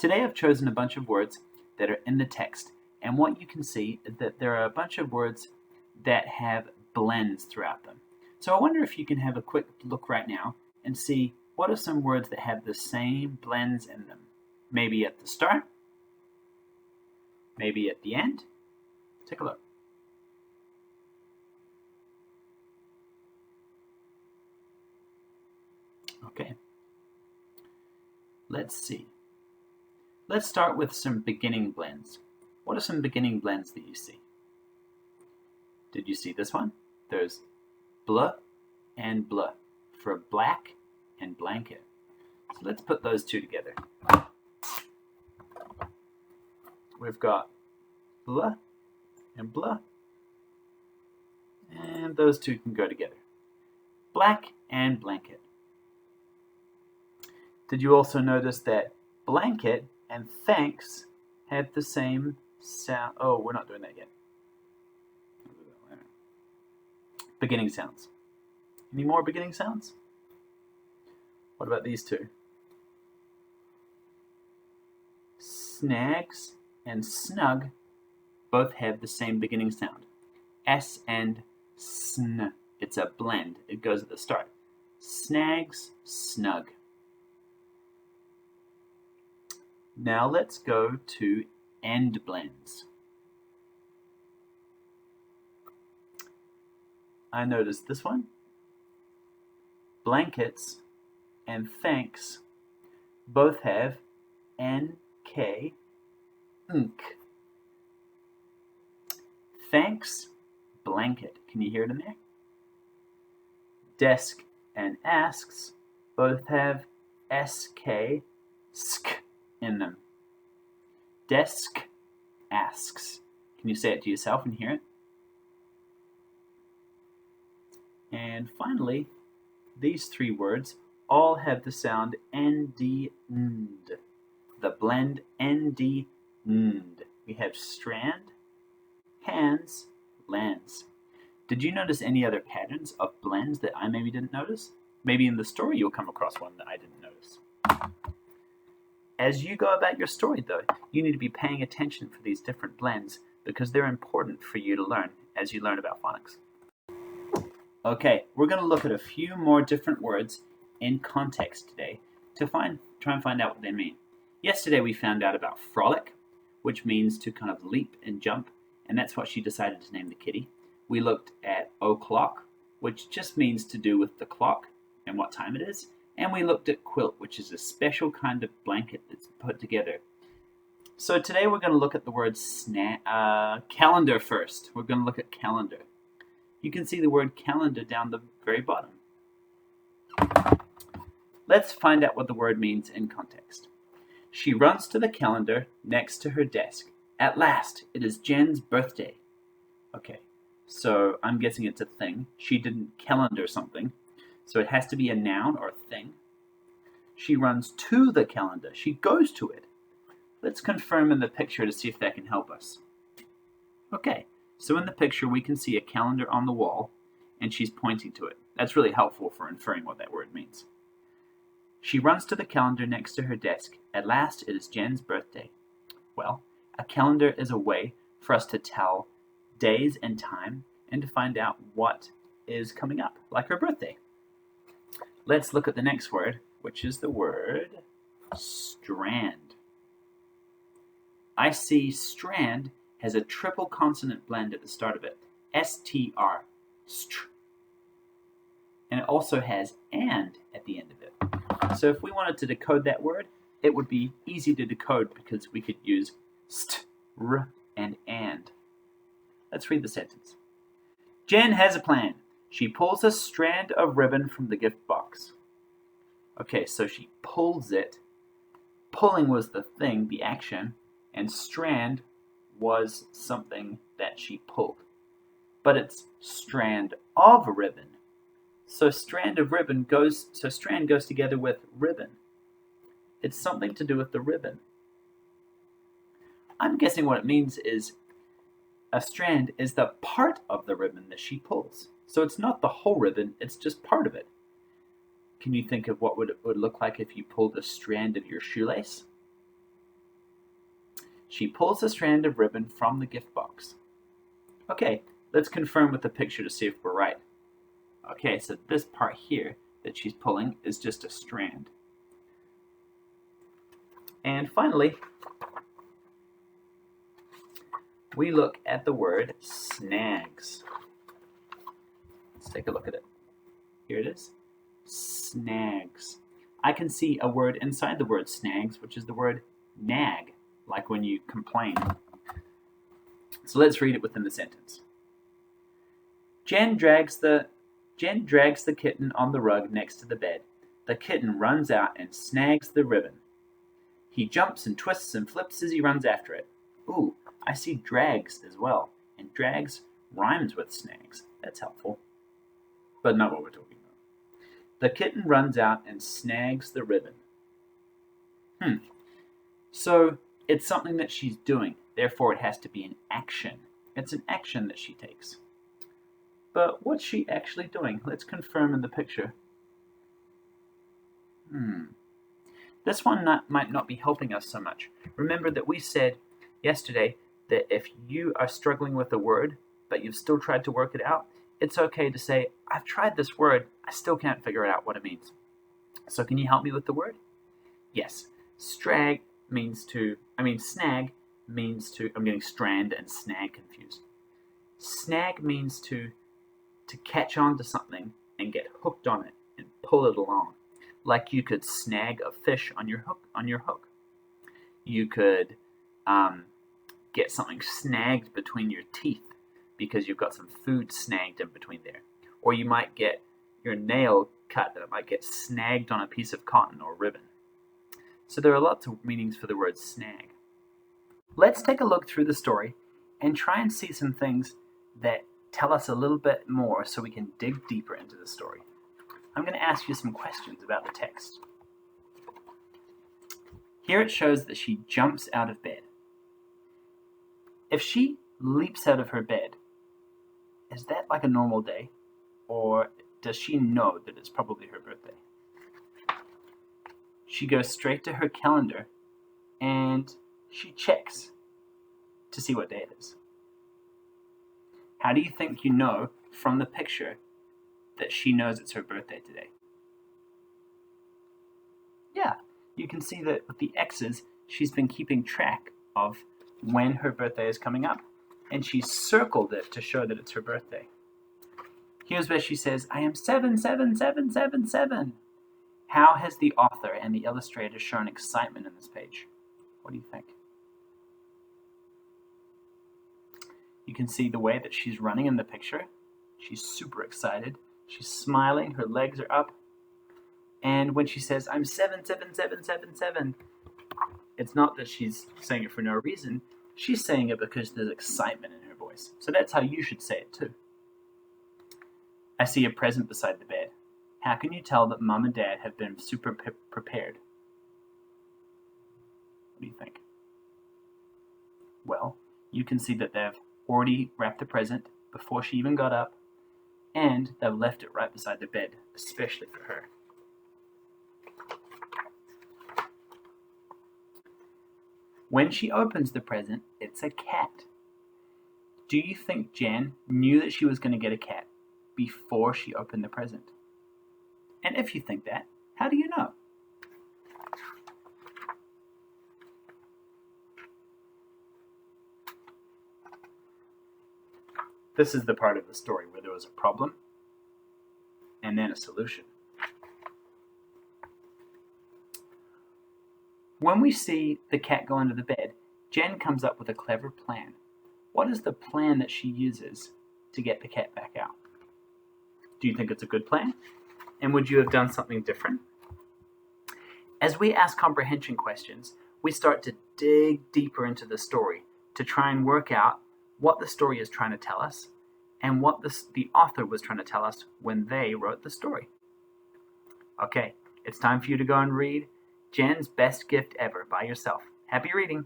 Today I've chosen a bunch of words that are in the text, and what you can see is that there are a bunch of words that have blends throughout them. So I wonder if you can have a quick look right now and see what are some words that have the same blends in them. Maybe at the start, maybe at the end. Take a look. Okay, let's see. Let's start with some beginning blends. What are some beginning blends that you see? Did you see this one? There's blah and blah for black and blanket. So let's put those two together. We've got blah and blah, and those two can go together. Black and blanket. Did you also notice that blanket and thanks have the same sound? Oh, we're not doing that yet. Beginning sounds. Any more beginning sounds? What about these two? Snags and snug both have the same beginning sound. S and sn. It's a blend. It goes at the start. Snags, snug. Now let's go to end blends. I noticed this one. Blankets and thanks both have NK, ink. Thanks, blanket. Can you hear it in there? Desk and asks both have SK, sk in them. Desk asks. Can you say it to yourself and hear it? And finally, these three words all have the sound nd, nd. The blend nd, nd. We have strand, hands, lands. Did you notice any other patterns of blends that I maybe didn't notice? Maybe in the story you'll come across one that I didn't notice. As you go about your story, though, you need to be paying attention for these different blends because they're important for you to learn as you learn about phonics. Okay, we're going to look at a few more different words in context today to try and find out what they mean. Yesterday we found out about frolic, which means to kind of leap and jump, and that's what she decided to name the kitty. We looked at o'clock, which just means to do with the clock and what time it is. And we looked at quilt, which is a special kind of blanket that's put together. So today we're going to look at the word calendar first. We're going to look at calendar. You can see the word calendar down the very bottom. Let's find out what the word means in context. She runs to the calendar next to her desk. At last, it is Jen's birthday. Okay, so I'm guessing it's a thing. She didn't calendar something. So it has to be a noun or a thing. She runs to the calendar. She goes to it. Let's confirm in the picture to see if that can help us. Okay, so in the picture we can see a calendar on the wall and she's pointing to it. That's really helpful for inferring what that word means. She runs to the calendar next to her desk. At last it is Jen's birthday. Well, a calendar is a way for us to tell days and time and to find out what is coming up, like her birthday. Let's look at the next word, which is the word strand. I see strand has a triple consonant blend at the start of it. S-T-R, str. And it also has and at the end of it. So if we wanted to decode that word, it would be easy to decode because we could use st, r, and. Let's read the sentence. Jen has a plan. She pulls a strand of ribbon from the gift box. Okay, so she pulls it. Pulling was the thing, the action, and strand was something that she pulled. But it's strand of ribbon. So strand goes together with ribbon. It's something to do with the ribbon. I'm guessing what it means is a strand is the part of the ribbon that she pulls. So it's not the whole ribbon, it's just part of it. Can you think of what it would look like if you pulled a strand of your shoelace? She pulls a strand of ribbon from the gift box. Okay, let's confirm with the picture to see if we're right. Okay, so this part here that she's pulling is just a strand. And finally, we look at the word snags. Let's take a look at it. Here it is. Snags. I can see a word inside the word snags, which is the word nag, like when you complain. So let's read it within the sentence. Jen drags the kitten on the rug next to the bed. The kitten runs out and snags the ribbon. He jumps and twists and flips as he runs after it. Ooh, I see drags as well, and drags rhymes with snags. That's helpful, but not what we're talking about. The kitten runs out and snags the ribbon. So it's something that she's doing, therefore it has to be an action. It's an action that she takes. But what's she actually doing? Let's confirm in the picture. This one might not be helping us so much. Remember that we said yesterday that if you are struggling with a word, but you've still tried to work it out, it's okay to say, I've tried this word, I still can't figure out what it means. So can you help me with the word? Yes. Snag means to, I'm getting strand and snag confused. Snag means to catch on to something and get hooked on it and pull it along. Like you could snag a fish on your hook. You could get something snagged between your teeth because you've got some food snagged in between there. Or you might get your nail cut that might get snagged on a piece of cotton or ribbon. So there are lots of meanings for the word snag. Let's take a look through the story and try and see some things that tell us a little bit more so we can dig deeper into the story. I'm going to ask you some questions about the text. Here it shows that she jumps out of bed. If she leaps out of her bed, is that like a normal day? Or does she know that it's probably her birthday? She goes straight to her calendar and she checks to see what day it is. How do you think you know from the picture that she knows it's her birthday today? Yeah, you can see that with the X's, she's been keeping track of when her birthday is coming up, and she circled it to show that it's her birthday. Here's where she says, I am 77777. How has the author and the illustrator shown excitement in this page? What do you think? You can see the way that she's running in the picture. She's super excited. She's smiling. Her legs are up. And when she says, I'm 77777, it's not that she's saying it for no reason. She's saying it because there's excitement in her voice. So that's how you should say it too. I see a present beside the bed. How can you tell that Mum and Dad have been super prepared? What do you think? Well, you can see that they've already wrapped the present before she even got up, and they've left it right beside the bed, especially for her. When she opens the present, it's a cat. Do you think Jen knew that she was going to get a cat before she opened the present? And if you think that, how do you know? This is the part of the story where there was a problem and then a solution. When we see the cat go under the bed, Jen comes up with a clever plan. What is the plan that she uses to get the cat back out? Do you think it's a good plan? And would you have done something different? As we ask comprehension questions, we start to dig deeper into the story to try and work out what the story is trying to tell us and what the author was trying to tell us when they wrote the story. Okay, it's time for you to go and read Jen's Best Gift Ever by yourself. Happy reading!